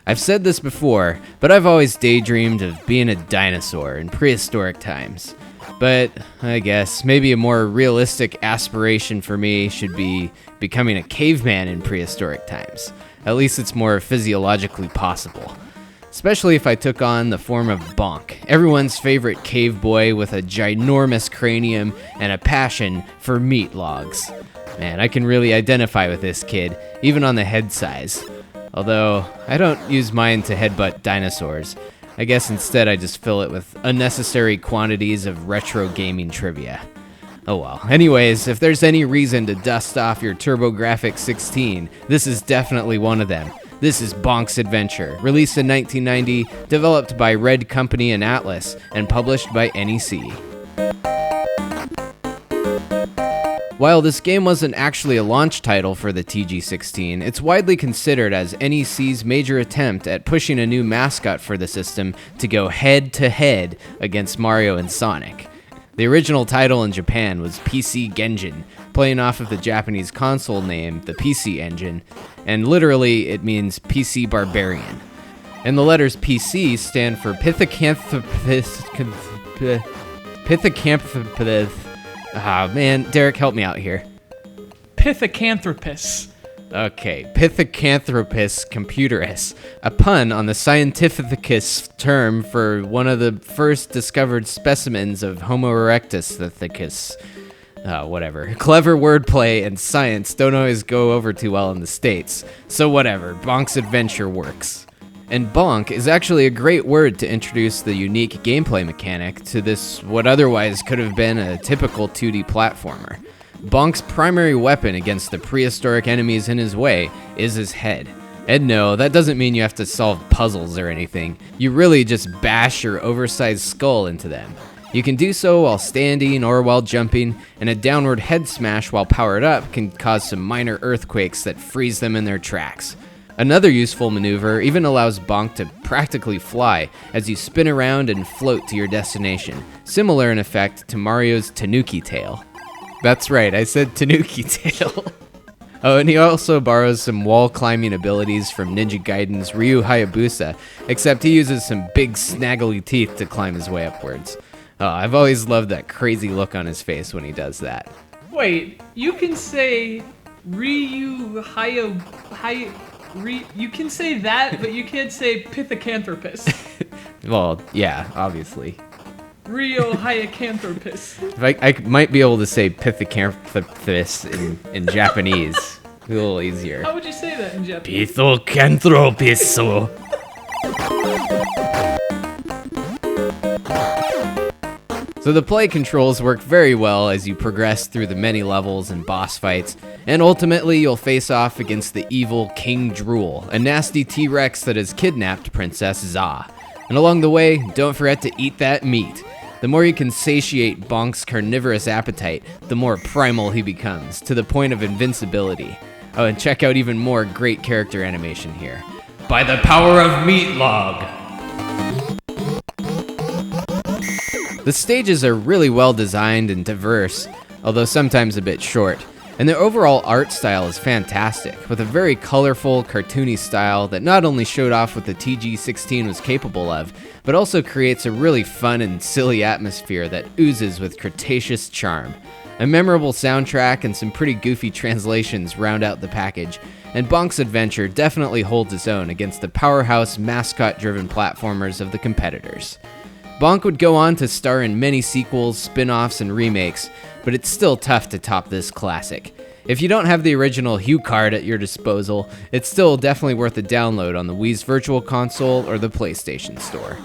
I've said this before, but I've always daydreamed of being a dinosaur in prehistoric times. But I guess maybe a more realistic aspiration for me should be becoming a caveman in prehistoric times. At least it's more physiologically possible. Especially if I took on the form of Bonk, everyone's favorite cave boy with a ginormous cranium and a passion for meat logs. Man, I can really identify with this kid, even on the head size. Although, I don't use mine to headbutt dinosaurs. I guess instead I just fill it with unnecessary quantities of retro gaming trivia. Oh well. Anyways, if there's any reason to dust off your TurboGrafx-16, this is definitely one of them. This is BONK'S Adventure, released in 1990, developed by Red Company Atlus, and published by NEC. While this game wasn't actually a launch title for the TG-16, it's widely considered as NEC's major attempt at pushing a new mascot for the system to go head-to-head against Mario and Sonic. The original title in Japan was PC-Genjin, playing off of the Japanese console name, the PC-Engine, and literally it means PC Barbarian. And the letters PC stand for Pithecanthropus. Ah, man, Derek, help me out here. Pithecanthropus. Okay, Pithecanthropus computerus, a pun on the scientificus term for one of the first discovered specimens of Homo erectus. Whatever. Clever wordplay and science don't always go over too well in the States, so whatever, BONK'S Adventure works. And bonk is actually a great word to introduce the unique gameplay mechanic to this what otherwise could have been a typical 2D platformer. Bonk's primary weapon against the prehistoric enemies in his way is his head. And no, that doesn't mean you have to solve puzzles or anything. You really just bash your oversized skull into them. You can do so while standing or while jumping, and a downward head smash while powered up can cause some minor earthquakes that freeze them in their tracks. Another useful maneuver even allows Bonk to practically fly as you spin around and float to your destination, similar in effect to Mario's Tanuki tail. That's right, I said Tanuki tail. Oh, and he also borrows some wall climbing abilities from Ninja Gaiden's Ryu Hayabusa, except he uses some big snaggly teeth to climb his way upwards. Oh, I've always loved that crazy look on his face when he does that. Wait, you can say Ryu you can say that, but you can't say Pithecanthropus. Well, yeah, obviously. Ryu Hayacanthropus. I might be able to say Pithecanthropus in Japanese. A little easier. How would you say that in Japanese? Pithecanthropus. So the play controls work very well as you progress through the many levels and boss fights, and ultimately you'll face off against the evil King Drool, a nasty T-Rex that has kidnapped Princess Za. And along the way, don't forget to eat that meat. The more you can satiate Bonk's carnivorous appetite, the more primal he becomes, to the point of invincibility. Oh, and check out even more great character animation here. By the power of Meat Log! The stages are really well designed and diverse, although sometimes a bit short, and the overall art style is fantastic, with a very colorful, cartoony style that not only showed off what the TG-16 was capable of, but also creates a really fun and silly atmosphere that oozes with Cretaceous charm. A memorable soundtrack and some pretty goofy translations round out the package, and Bonk's Adventure definitely holds its own against the powerhouse mascot-driven platformers of the competitors. Bonk would go on to star in many sequels, spin-offs, and remakes, but it's still tough to top this classic. If you don't have the original Hue card at your disposal, it's still definitely worth a download on the Wii's Virtual Console or the PlayStation Store.